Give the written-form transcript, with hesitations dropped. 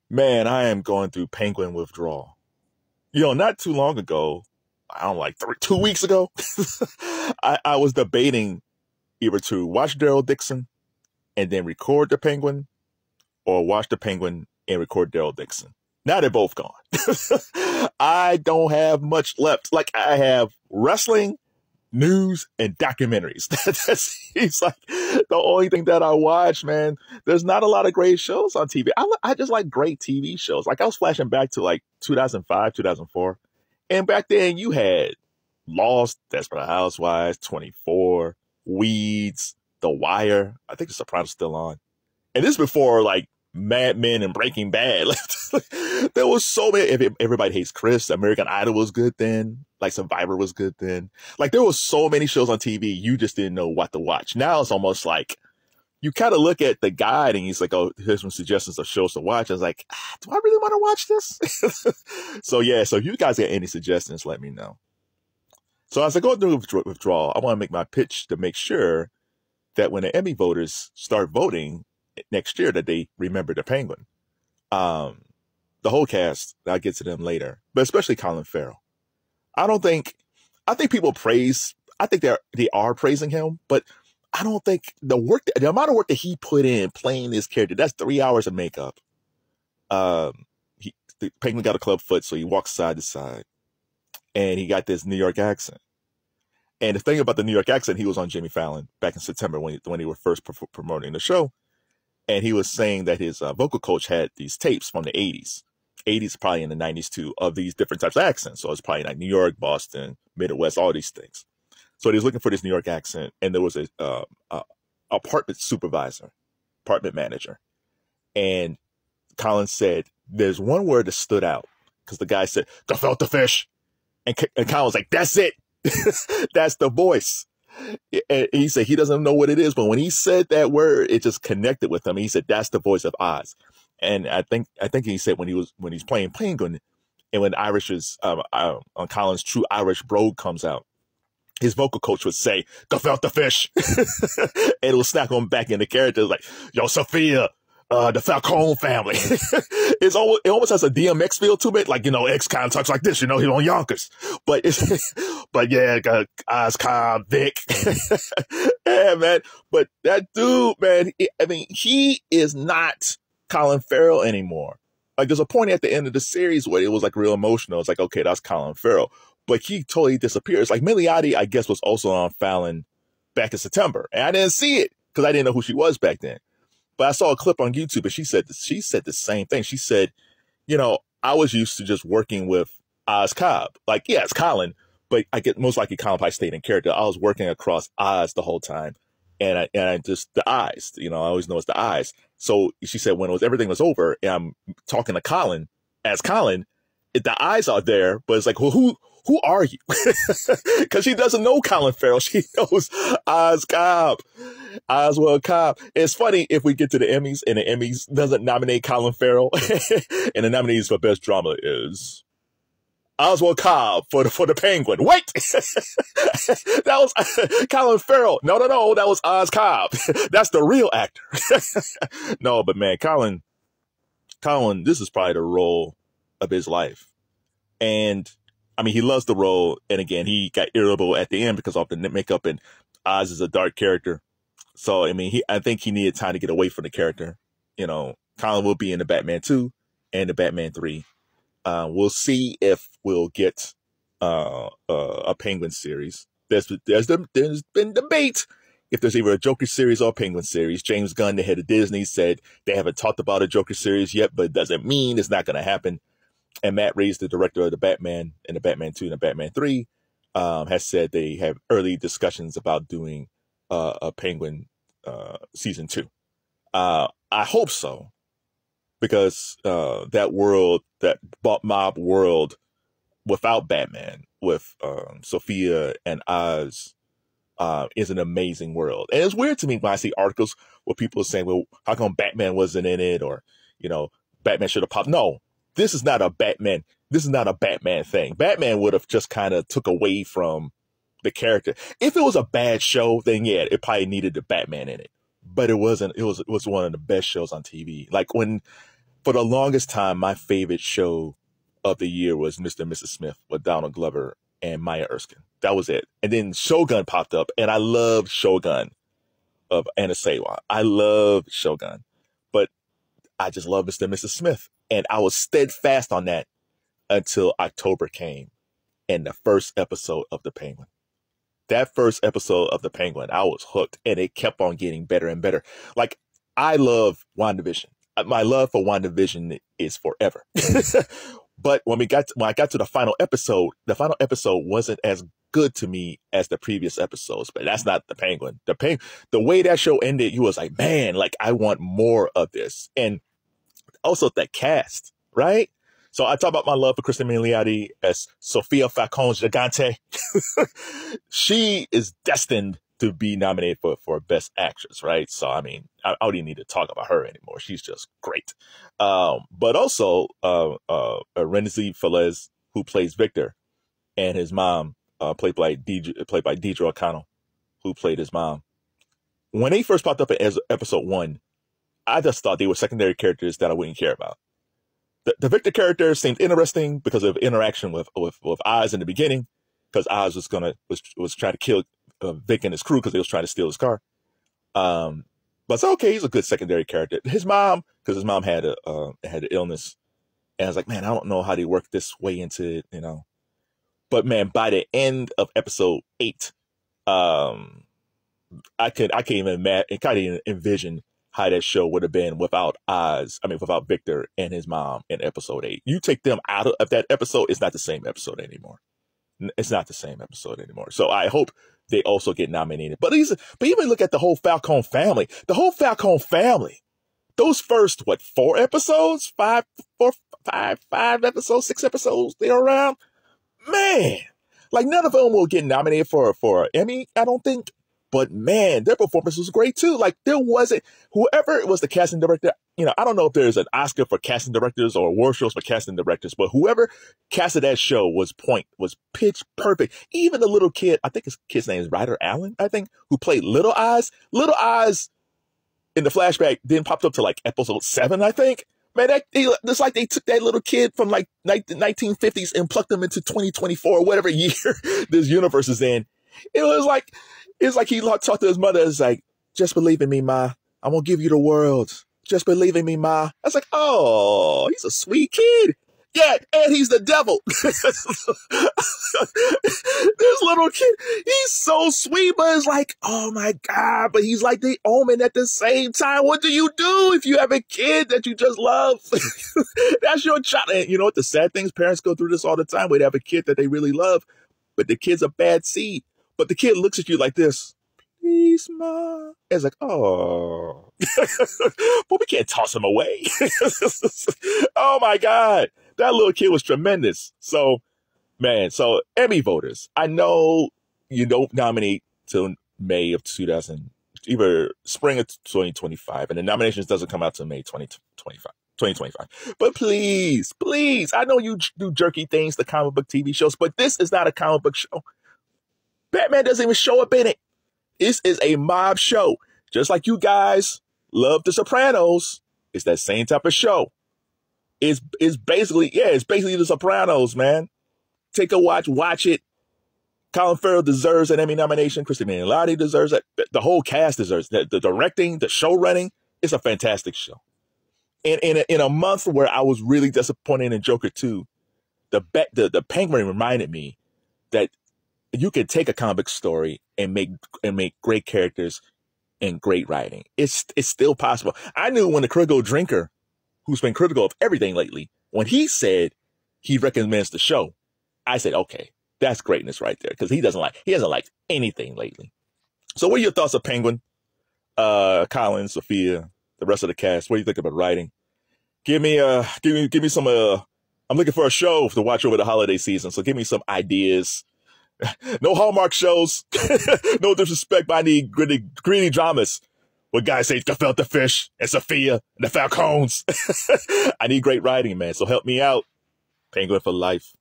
Man, I am going through Penguin withdrawal. Not too long ago, I don't know, like 2 weeks ago, I was debating either to watch Daryl Dixon and then record the Penguin, or watch the Penguin and record Daryl Dixon. Now they're both gone. I don't have much left. Like, I have wrestling, news, and documentaries. It's like the only thing that I watch, man. There's not a lot of great shows on TV. I just like great TV shows. Like, I was flashing back to like 2005, 2004. And back then you had Lost, Desperate Housewives, 24, Weeds, The Wire. I think The Sopranos still on. And this is before like Mad Men and Breaking Bad. There was so many. Everybody Hates Chris. American Idol was good then. Like, Survivor was good then. Like, there was so many shows on TV, you just didn't know what to watch. Now it's almost like you kind of look at the guide and he's like, oh, here's some suggestions of shows to watch. I was like, do I really want to watch this? So if you guys got any suggestions, let me know. So as I go through withdrawal, I want to make my pitch to make sure that when the Emmy voters start voting next year, that they remember the Penguin. The whole cast, I'll get to them later, but especially Colin Farrell. I think people I think they are praising him, but I don't think the amount of work that he put in playing this character, that's 3 hours of makeup. The Penguin got a club foot, so he walks side to side, and he got this New York accent. And the thing about the New York accent, he was on Jimmy Fallon back in September when they were first promoting the show. And he was saying that his vocal coach had these tapes from the 80s. 80s, probably in the 90s too, of these different types of accents. So it's probably like New York, Boston, Midwest, all these things. So he was looking for this New York accent, and there was a apartment supervisor, apartment manager. And Colin said, there's one word that stood out, because the guy said, gefilte fish. And Colin was like, that's it. That's the voice. And he said he doesn't know what it is, but when he said that word, it just connected with him. He said, that's the voice of Oz. And I think he said when he's playing Penguin, and when on Colin's True Irish Brogue comes out, his vocal coach would say, gefilte fish. And it will snap him back into character like, yo, Sofia, the Falcone family. It almost has a DMX feel to it. Like, X kind of talks like this, he's on Yonkers. But yeah, Oz, Cobb, Vic. Yeah, man. But that dude, man, he is not Colin Farrell anymore. Like, there's a point at the end of the series where it was like real emotional. It's like, okay, that's Colin Farrell. But he totally disappears. Like, Milioti, I guess, was also on Fallon back in September. And I didn't see it because I didn't know who she was back then. But I saw a clip on YouTube, and she said the same thing. She said, I was used to just working with Oz Cobb. Like, yeah, it's Colin, but I get most likely Colin probably stayed in character. I was working across Oz the whole time. And I just, the eyes, I always know it's the eyes. So she said when everything was over, and I'm talking to Colin as Colin, the eyes are there, but it's like, well, who are you? Because she doesn't know Colin Farrell. She knows Oz Cobb, Oswald Cobb. It's funny if we get to the Emmys and the Emmys doesn't nominate Colin Farrell, and the nominees for best drama is Oswald Cobb for the Penguin. Wait, that was Colin Farrell. No, that was Oz Cobb. That's the real actor. No, but man, Colin, this is probably the role of his life. And he loves the role. And again, he got irritable at the end because of the makeup, and Oz is a dark character. So, I think he needed time to get away from the character. Colin will be in the Batman 2 and the Batman 3. We'll see if we'll get a Penguin series. There's been debate if there's either a Joker series or a Penguin series. James Gunn, the head of Disney, said they haven't talked about a Joker series yet, but it doesn't mean it's not going to happen. And Matt Reeves, the director of the Batman and the Batman 2 and the Batman 3, has said they have early discussions about doing a Penguin season 2. I hope so, because that world, that mob world without Batman, with Sofia and Oz, is an amazing world. And it's weird to me when I see articles where people are saying, well, how come Batman wasn't in it? Or, Batman should have popped. No, this is not a Batman. This is not a Batman thing. Batman would have just kind of took away from the character. If it was a bad show, then yeah, it probably needed the Batman in it. But it wasn't. It was one of the best shows on TV. Like when For the longest time, my favorite show of the year was Mr. and Mrs. Smith with Donald Glover and Maya Erskine. That was it. And then Shogun popped up, and I loved Shogun of Anna Sewell. I loved Shogun, but I just love Mr. and Mrs. Smith. And I was steadfast on that until October came and the first episode of The Penguin. That first episode of The Penguin, I was hooked, and it kept on getting better and better. Like, I love WandaVision. My love for WandaVision is forever. But when I got to the final episode wasn't as good to me as the previous episodes. But that's not The Penguin. The way that show ended, you was like, man, like, I want more of this. And also the cast, right? So I talk about my love for Cristin Milioti as Sofia Falcone Gigante. She is destined to be nominated for Best Actress, right? So, I mean, I don't even need to talk about her anymore. She's just great. But also, Rhenzy Feliz, who plays Victor, and his mom, played by Deirdre O'Connell, who played his mom. When they first popped up in episode 1, I just thought they were secondary characters that I wouldn't care about. The Victor character seemed interesting because of interaction with Oz in the beginning, because Oz was trying to kill Vic and his crew because they was trying to steal his car. But it's okay. He's a good secondary character. His mom, because his mom had an illness, and I was like, man, I don't know how they work this way into it, you know. But man, by the end of episode 8, I can't even envision how that show would have been without Victor and his mom in episode 8. You take them out of that episode, it's not the same episode anymore. It's not the same episode anymore. So I hope they also get nominated. But even look at the whole Falcone family. The whole Falcone family. Those first, 4 episodes? 5 episodes, 6 episodes, they're around. Man, like, none of them will get nominated for an Emmy, I don't think. But man, their performance was great too. Like, whoever was the casting director, you know, I don't know if there's an Oscar for casting directors or award shows for casting directors, but whoever casted that show was pitch perfect. Even the little kid, I think his kid's name is Ryder Allen, I think, who played Little Oz. Little Oz in the flashback then popped up to like episode 7, I think. Man, it's like they took that little kid from like the 1950s and plucked him into 2024 or whatever year this universe is in. It's like he talked to his mother. It's like, just believe in me, Ma. I'm going to give you the world. Just believe in me, Ma. I was like, oh, he's a sweet kid. Yeah, and he's the devil. This little kid, he's so sweet, but it's like, oh my God, but he's like the omen at the same time. What do you do if you have a kid that you just love? That's your child. And you know what? The sad thing is, parents go through this all the time. They have a kid that they really love, but the kid's a bad seed. But the kid looks at you like this. Please, Ma. It's like, oh. But we can't toss him away. Oh my God. That little kid was tremendous. So, man, Emmy voters, I know you don't nominate till May of either spring of 2025, and the nominations doesn't come out till May 2025. But please, I know you do jerky things, the comic book TV shows, but this is not a comic book show. Batman doesn't even show up in it. This is a mob show. Just like you guys love The Sopranos, it's that same type of show. It's basically The Sopranos, man. Take a watch it. Colin Farrell deserves an Emmy nomination. Cristin Milioti deserves it. The whole cast deserves it. The directing, the show running. It's a fantastic show. And in a month where I was really disappointed in Joker 2, the Penguin reminded me that you can take a comic story and make great characters and great writing. It's still possible. I knew when the critical drinker, who's been critical of everything lately, when he said he recommends the show, I said, okay, that's greatness right there, because he hasn't liked anything lately. So what are your thoughts of Penguin? Colin, Sophia, the rest of the cast, what do you think about writing? Give me some, I'm looking for a show to watch over the holiday season, so give me some ideas. No Hallmark shows. No disrespect, but I need gritty dramas where guys say Gefilte Fish and Sophia and the Falcones. I need great writing, man. So help me out. Penguin for life.